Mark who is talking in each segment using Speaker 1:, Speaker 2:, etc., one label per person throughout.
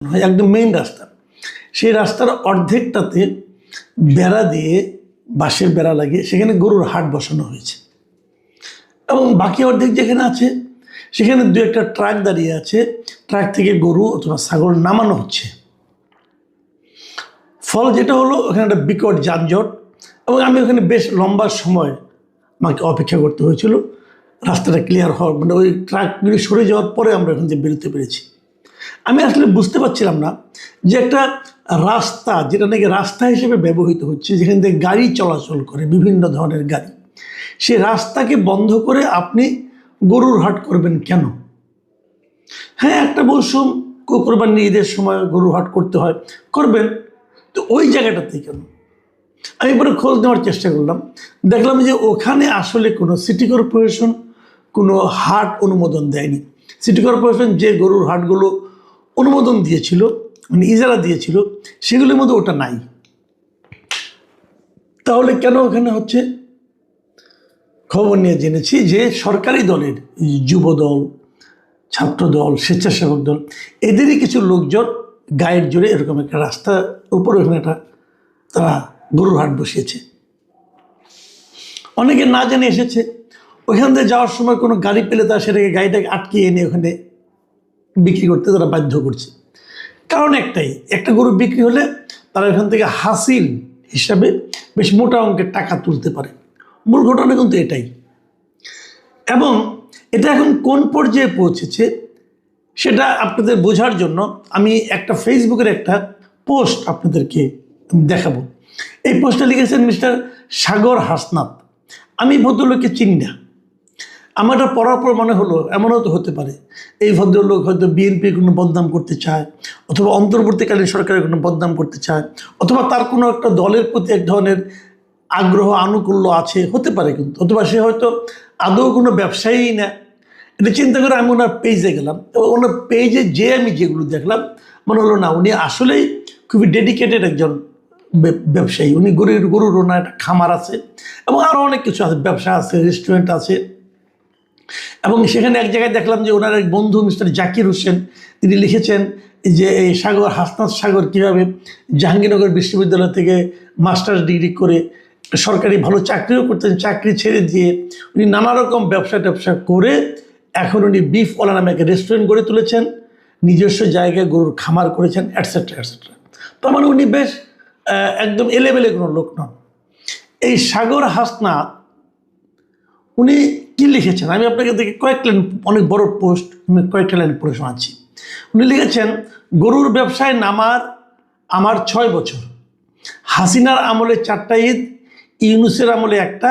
Speaker 1: হয় একদম মেইন রাস্তা, সেই রাস্তার অর্ধেকটাতে বেড়া দিয়ে বাঁশের বেড়া লাগিয়ে সেখানে গরুর হাট বসানো হয়েছে এবং বাকি অর্ধেক যেখানে আছে সেখানে দু একটা ট্রাক দাঁড়িয়ে আছে, ট্রাক থেকে গরু অথবা ছাগল নামানো হচ্ছে। ফল যেটা হলো ওখানে একটা বিকট যানজট এবং আমি ওখানে বেশ লম্বা সময় আমাকে অপেক্ষা করতে হয়েছিল রাস্তাটা ক্লিয়ার হওয়ার, মানে ওই ট্রাকগুলি সরে যাওয়ার পরে আমরা ওখান থেকে বেরোতে পেরেছি। আমি আসলে বুঝতে পারছিলাম না যে একটা রাস্তা যেটা নাকি রাস্তা হিসেবে ব্যবহৃত হচ্ছে, যেখান থেকে গাড়ি চলাচল করে বিভিন্ন ধরনের গাড়ি, সেই রাস্তাকে বন্ধ করে আপনি গরুর হাট করবেন কেন? হ্যাঁ, একটা মৌসুম কোরবানি ঈদের সময় গরুর হাট করতে হয়, করবেন, তো ওই জায়গাটাতে কেন? আমি পরে খোঁজ নেওয়ার চেষ্টা করলাম, দেখলাম যে ওখানে আসলে কোনো সিটি কর্পোরেশন কোনো হাট অনুমোদন দেয়নি। সিটি কর্পোরেশন যে গরুর হাটগুলো অনুমোদন দিয়েছিল, মানে ইজারা দিয়েছিল, সেগুলির মধ্যে ওটা নাই। তাহলে কেন ওখানে হচ্ছে? খবর নিয়ে জেনেছি যে সরকারি দলের যুব দল, ছাত্র দল, স্বেচ্ছাসেবক দল, এদেরই কিছু লোকজন গায়ের জোরে এরকম একটা রাস্তার উপরে ওখানে একটা তারা গরুর হাট বসিয়েছে। অনেকে না জেনে এসেছে, ওইখান থেকে যাওয়ার সময় কোনো গাড়ি পেলে তারা সেটাকে গাড়িটাকে আটকিয়ে এনে ওখানে বিক্রি করতে তারা বাধ্য করছে। কারণ একটাই, একটা গরু বিক্রি হলে তারা এখান থেকে হাসিল হিসাবে বেশ মোটা অঙ্কের টাকা তুলতে পারে। মূল ঘটনা কিন্তু এটাই। এবং এটা এখন কোন পর্যায়ে পৌঁছেছে সেটা আপনাদের বোঝার জন্য আমি একটা ফেসবুকের একটা পোস্ট আপনাদেরকে দেখাবো। এই পোস্টটা লিখেছেন মিস্টার সাগর হাসনাত। আমি ভদ্রলোককে চিনি না, আমার এটা পড়ার পর মনে হলো এমনও তো হতে পারে এই ভদ্রলোক হয়তো বিএনপির কোনো বদনাম করতে চায়, অথবা অন্তর্বর্তীকালীন সরকারের কোনো বদনাম করতে চায়, অথবা তার কোনো একটা দলের প্রতি এক ধরনের আগ্রহ আনুকূল্য আছে, হতে পারে। কিন্তু অথবা সে হয়তো আদৌ কোনো ব্যবসায়ী না। এটা চিন্তা করে আমি ওনার পেজে গেলাম এবং ওনার পেজে যে আমি যেগুলো দেখলাম মনে হলো না, উনি আসলেই খুবই ডেডিকেটেড একজন ব্যবসায়ী। উনি গরুর ওনার একটা খামার আছে এবং আরও অনেক কিছু আছে, ব্যবসা আছে, রেস্টুরেন্ট আছে। এবং সেখানে এক জায়গায় দেখলাম যে ওনার এক বন্ধু মিস্টার জাকির হোসেন, তিনি লিখেছেন যে এই সাগর হাসনাত সাগর কীভাবে জাহাঙ্গীরনগর বিশ্ববিদ্যালয় থেকে মাস্টার্স ডিগ্রি করে সরকারি ভালো চাকরিও করতেন, চাকরি ছেড়ে দিয়ে উনি নানা রকম ব্যবসা করে এখন উনি বিফওয়ালা নামে একটা রেস্টুরেন্ট গড়ে তুলেছেন, নিজস্ব জায়গায় গরুর খামার করেছেন, অ্যাটসেট্রা অ্যাটসেট্রা। তার মানে উনি বেশ একদম এলেবেলে কোনো লোক নন। এই সাগর হাসনাত উনি কি লিখেছেন আমি আপনাকে দেখে কয়েক লাইন, অনেক বড় পোস্ট, আমি কয়েকটা লাইন পড়ে শোনাচ্ছি। উনি লিখেছেন, গরুর ব্যবসায় নামার আমার 6 বছর, হাসিনার আমলে 4টা ঈদ, ইউনূসের আমলে 1টা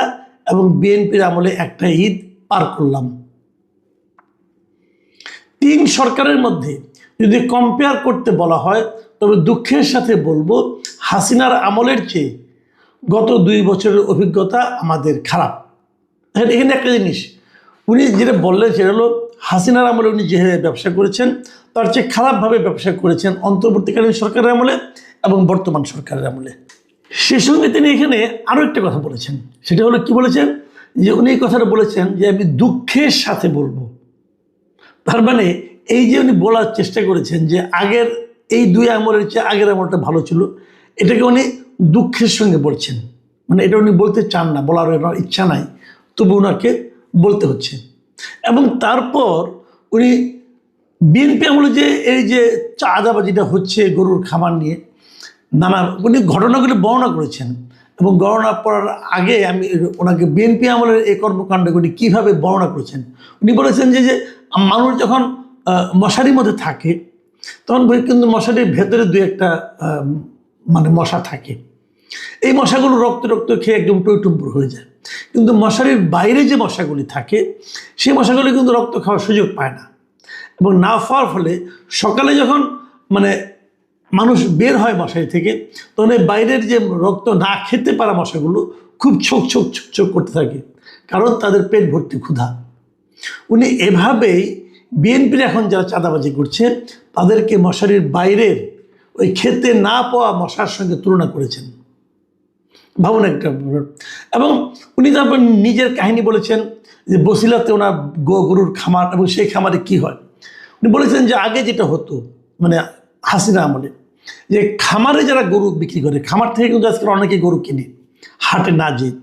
Speaker 1: এবং বিএনপির আমলে 1টা ঈদ পার করলাম। 3 সরকারের মধ্যে যদি কম্পেয়ার করতে বলা হয় তবে দুঃখের সাথে বলবো হাসিনার আমলের চেয়ে গত 2 বছরের অভিজ্ঞতা আমাদের খারাপ। এখানে একটা জিনিস উনি যেটা বললেন সেটা হলো হাসিনার আমলে উনি যেভাবে ব্যবসা করেছেন তার চেয়ে খারাপভাবে ব্যবসা করেছেন অন্তর্বর্তীকালীন সরকারের আমলে এবং বর্তমান সরকারের আমলে। সে সঙ্গে তিনি এখানে আরও একটা কথা বলেছেন, সেটা হলো কি বলেছেন, যে উনি এই কথাটা বলেছেন যে আমি দুঃখের সাথে বলবো। তার মানে এই যে উনি বলার চেষ্টা করেছেন যে আগের এই 2 আমলের চেয়ে আগের আমলটা ভালো ছিল, এটাকে উনি দুঃখের সঙ্গে বলছেন। মানে এটা উনি বলতে চান না, বলার ইচ্ছা নাই, তবু ওনাকে বলতে হচ্ছে। এবং তারপর উনি বিএনপি আমলে যে এই যে চাঁদাবাজিটা হচ্ছে গরুর খামার নিয়ে নানা উনি ঘটনাগুলি বর্ণনা করেছেন এবং গণনা করার আগে আমি ওনাকে বিএনপি আমলের এই কর্মকাণ্ডগুলি কীভাবে বর্ণনা করেছেন। উনি বলেছেন যে মানুষ যখন মশারির মধ্যে থাকে তখন কিন্তু মশারির ভেতরে 2-1টা মানে মশা থাকে, এই মশাগুলো রক্ত খেয়ে একদম টইটুম্বুর হয়ে যায়। কিন্তু মশারির বাইরে যে মশাগুলি থাকে সেই মশাগুলি কিন্তু রক্ত খাওয়ার সুযোগ পায় না, এবং না পাওয়ার ফলে সকালে যখন মানে মানুষ বের হয় মশারি থেকে তখন এই বাইরের যে রক্ত না খেতে পারা মশাগুলো খুব ছোক করতে থাকে, কারণ তাদের পেট ভর্তি ক্ষুধা। উনি এভাবেই বিএনপির এখন যারা চাঁদাবাজি করছে তাদেরকে মশারির বাইরের ওই খেতে না পাওয়া মশার সঙ্গে তুলনা করেছেন। ভাবুন একটা। এবং উনি তারপর নিজের কাহিনী বলেছেন যে বসিলাতে ওনার গরুর খামার এবং সেই খামারে কি হয়। উনি বলেছেন যে আগে যেটা হতো, মানে হাসিনা আমলে, যে খামারে যারা গরু বিক্রি করে, খামার থেকে কিন্তু আজকাল অনেকে গরু কিনে হাটে না যেয়ে,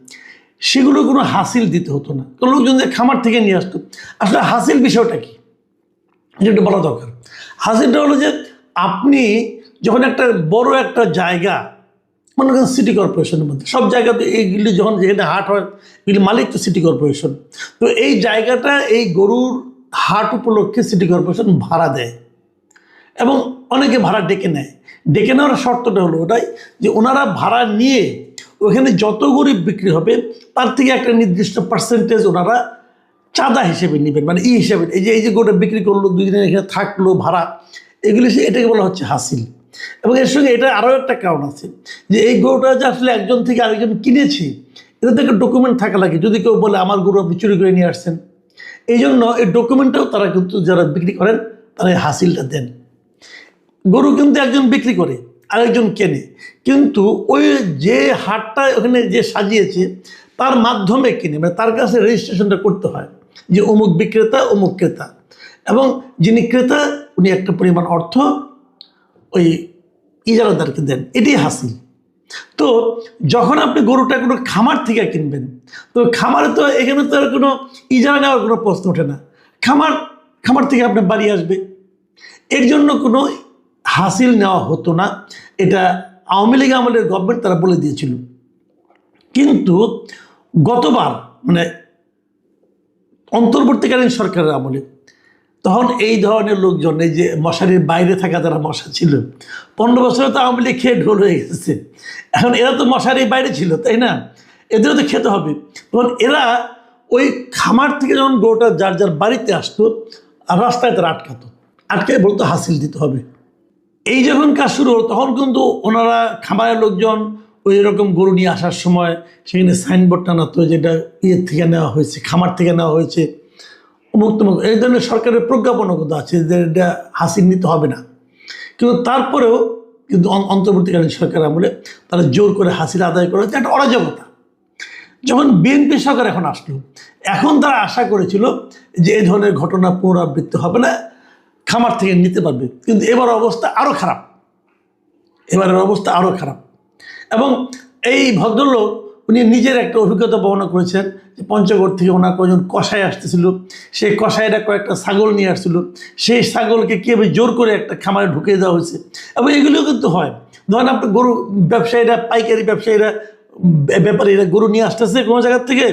Speaker 1: সেগুলো কোনো হাসিল দিতে হতো না, তো লোকজন যে খামার থেকে নিয়ে আসতো। আসলে হাসিল বিষয়টা কি এটা একটু বলা দরকার। হাসিলটা হলো যে আপনি যখন একটা বড় একটা জায়গা, মনে করেন সিটি কর্পোরেশনের মধ্যে সব জায়গাতে এইগুলি যখন যেখানে হাট হয়, এগুলি মালিক তো সিটি কর্পোরেশন, তো এই জায়গাটা এই গরুর হাট উপলক্ষে সিটি কর্পোরেশন ভাড়া দেয় এবং অনেকে ভাড়া ডেকে নেয়। ডেকে নেওয়ার শর্তটা হলো ওটাই যে ওনারা ভাড়া নিয়ে ওখানে যত গরু বিক্রি হবে তার থেকে একটা নির্দিষ্ট পার্সেন্টেজ ওনারা চাঁদা হিসেবে নেবেন, মানে হিসেবে এই যে গরুটা বিক্রি করলো, 2 দিন এখানে থাকলো ভাড়া, এগুলি এটাকে বলা হচ্ছে হাসিল। এবং এর সঙ্গে এটা আরও একটা কারণ আছে যে এই গরুটা যে আসলে একজন থেকে আরেকজন কিনেছি, এটা থেকে ডকুমেন্ট থাকা লাগে। যদি কেউ বলে আমার গরু আপনি চুরি করে নিয়ে আসছেন, এই জন্য এই ডকুমেন্টটাও তারা কিন্তু যারা বিক্রি করেন তারা এই হাসিলটা দেন। গরু কিন্তু একজন বিক্রি করে আরেকজন কেনে, কিন্তু ওই যে হাটটা ওখানে যে সাজিয়েছে তার মাধ্যমে কিনে, মানে তার কাছে রেজিস্ট্রেশনটা করতে হয় যে অমুক বিক্রেতা অমুক ক্রেতা, এবং যিনি ক্রেতা উনি একটা পরিমাণ অর্থ ওই ইজারাদারকে দেন, এটাই হাসিল। তো যখন আপনি গরুটা কোনো খামার থেকে কিনবেন, তো খামারে তো এখানে তো আর কোনো ইজারা নেওয়ার কোনো প্রশ্ন ওঠে না, খামার থেকে আপনার বাড়ি আসবে, এর জন্য কোনো হাসিল নেওয়া হতো না। এটা আওয়ামী লীগ আমলের গভর্নমেন্ট তারা বলে দিয়েছিল। কিন্তু গতবার মানে অন্তর্বর্তীকালীন সরকারের আমলে তখন এই ধরনের লোকজন, এই যে মশারির বাইরে থাকা যারা মশা ছিল, 15 বছরে তো আওয়ামী লীগ খেয়ে ঢোল হয়ে গেছে, এখন এরা তো মশারির বাইরে ছিল, তাই না, এদেরও তো খেতে হবে। তখন এরা ওই খামার থেকে যখন গরুটা যার যার বাড়িতে আসতো আর রাস্তায় তারা আটকে বলতো হাসিল দিতে হবে। এই যখন কাজ শুরু হলো তখন কিন্তু ওনারা খামারের লোকজন ওই রকম গরু নিয়ে আসার সময় সেখানে সাইনবোর্ড টানাতো যেটা ইয়ের থেকে নেওয়া হয়েছে, খামার থেকে নেওয়া হয়েছে, অমুক তমুক, এই ধরনের সরকারের প্রজ্ঞাপনও কিন্তু আছে যে এটা হাসিল নিতে হবে না। কিন্তু তারপরেও কিন্তু অন্তর্বর্তীকালীন সরকার আমলে তারা জোর করে হাসিল আদায় করেছে, একটা অরাজকতা। যখন বিএনপি সরকার এখন আসলো, এখন তারা আশা করেছিল যে এই ধরনের ঘটনা পুনরাবৃত্তি হবে না, খামার থেকে নিতে পারবে। কিন্তু এবার অবস্থা আরও খারাপ, এবারের অবস্থা আরও খারাপ। এবং এই ভদ্রলোক উনি নিজের একটা অভিজ্ঞতা বর্ণনা করেছেন যে পঞ্চগড় থেকে ওনার কয়েকজন কসাই আসতেছিল, সেই কসাইরা কয়েকটা ছাগল নিয়ে আসছিল, সেই ছাগলকে কীভাবে জোর করে একটা খামারে ঢুকিয়ে দেওয়া হয়েছে। এবং এগুলিও কিন্তু হয়, ধরেন আপনার গরু ব্যবসায়ীরা, পাইকারি ব্যবসায়ীরা, ব্যাপারীরা গরু নিয়ে আসতেছে কোনো জায়গার থেকে,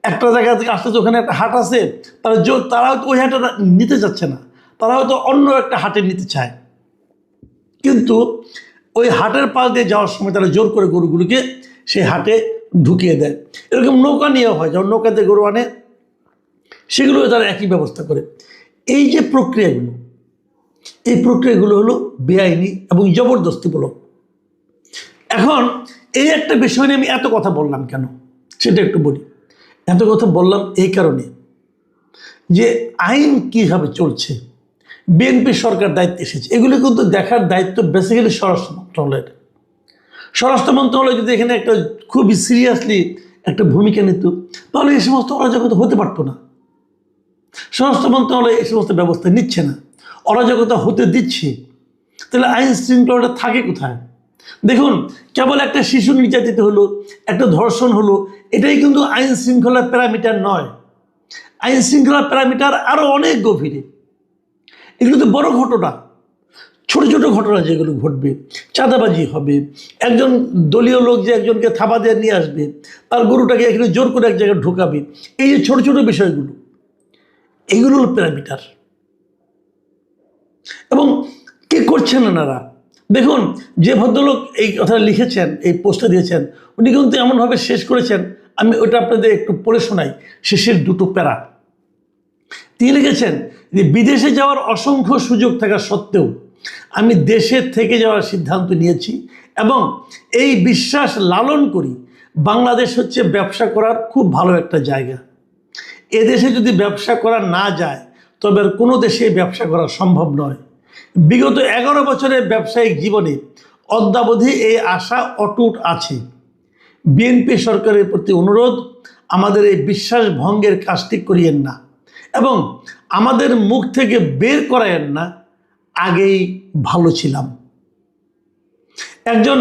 Speaker 1: একটা জায়গা থেকে আসতেছে, ওখানে একটা হাট আছে, তারাও তো ওই হাটে নিতে যাচ্ছে না, তারা হয়তো অন্য একটা হাটে নিতে চায়, কিন্তু ওই হাটের পাশ দিয়ে যাওয়ার সময় তারা জোর করে গরুগুলোকে সেই হাটে ঢুকিয়ে দেয়। এরকম নৌকা নিয়েও হয়, যখন নৌকাতে গরু আনে সেগুলো তারা একই ব্যবস্থা করে। এই যে প্রক্রিয়াগুলো, এই প্রক্রিয়াগুলো হলো বেআইনি এবং জবরদস্তিমূলক। এখন এই একটা বিষয় নিয়ে আমি এত কথা বললাম কেন সেটা একটু বলি। এত কথা বললাম এই কারণে যে আইন কীভাবে চলছে, বিএনপি সরকার দায়িত্বে এসেছে, এগুলো কিন্তু দেখার দায়িত্ব বেসিক্যালি স্বরাষ্ট্র মন্ত্রণালয়ের। স্বরাষ্ট্র মন্ত্রণালয় যদি এখানে একটা খুবই সিরিয়াসলি একটা ভূমিকা নিত তাহলে এই সমস্ত অরাজকতা হতে পারতো না। স্বরাষ্ট্র মন্ত্রণালয় এই সমস্ত ব্যবস্থা নিচ্ছে না, অরাজকতা হতে দিচ্ছে, তাহলে আইন শৃঙ্খলাটা থাকে কোথায়? দেখুন, কেবল একটা শিশু নির্যাতিত হলো, একটা ধর্ষণ হলো, এটাই কিন্তু আইন শৃঙ্খলার প্যারামিটার নয়। আইন শৃঙ্খলার প্যারামিটার আরও অনেক গভীরে। এগুলো তো বড় ঘটনা, ছোট ছোট ঘটনা যেগুলো ঘটবে, চাঁদাবাজি হবে, একজন দলীয় লোক যে একজনকে থাবা দিয়ে নিয়ে আসবে, তার গরুটাকে এখানে জোর করে এক জায়গায় ঢোকাবে, এই যে ছোট ছোট বিষয়গুলো, এগুলো হল প্যারামিটার। এবং কে করছেন ওনারা? দেখুন, যে ভদ্রলোক এই কথা লিখেছেন, এই পোস্টটা দিয়েছেন, উনি কিন্তু এমনভাবে শেষ করেছেন, আমি ওটা আপনাদের একটু পড়ে শোনাই শেষের দুটো প্যারা। তিনি লিখেছেন যে বিদেশে যাওয়ার অসংখ্য সুযোগ থাকা সত্ত্বেও আমি দেশে থেকে যাওয়ার সিদ্ধান্ত নিয়েছি এবং এই বিশ্বাস লালন করি বাংলাদেশ হচ্ছে ব্যবসা করার খুব ভালো একটা জায়গা। এদেশে যদি ব্যবসা করা না যায় তবে আর কোনো দেশে ব্যবসা করা সম্ভব নয়। বিগত 11 বছরের ব্যবসায়িক জীবনে অদ্যাবধি এই আশা অটুট আছে। বিএনপি সরকারের প্রতি অনুরোধ, আমাদের এই বিশ্বাস ভঙ্গের কাজটি করিয়েন না এবং আমাদের মুখ থেকে বের করায়েন না। আগেই ভালো ছিলাম। একজন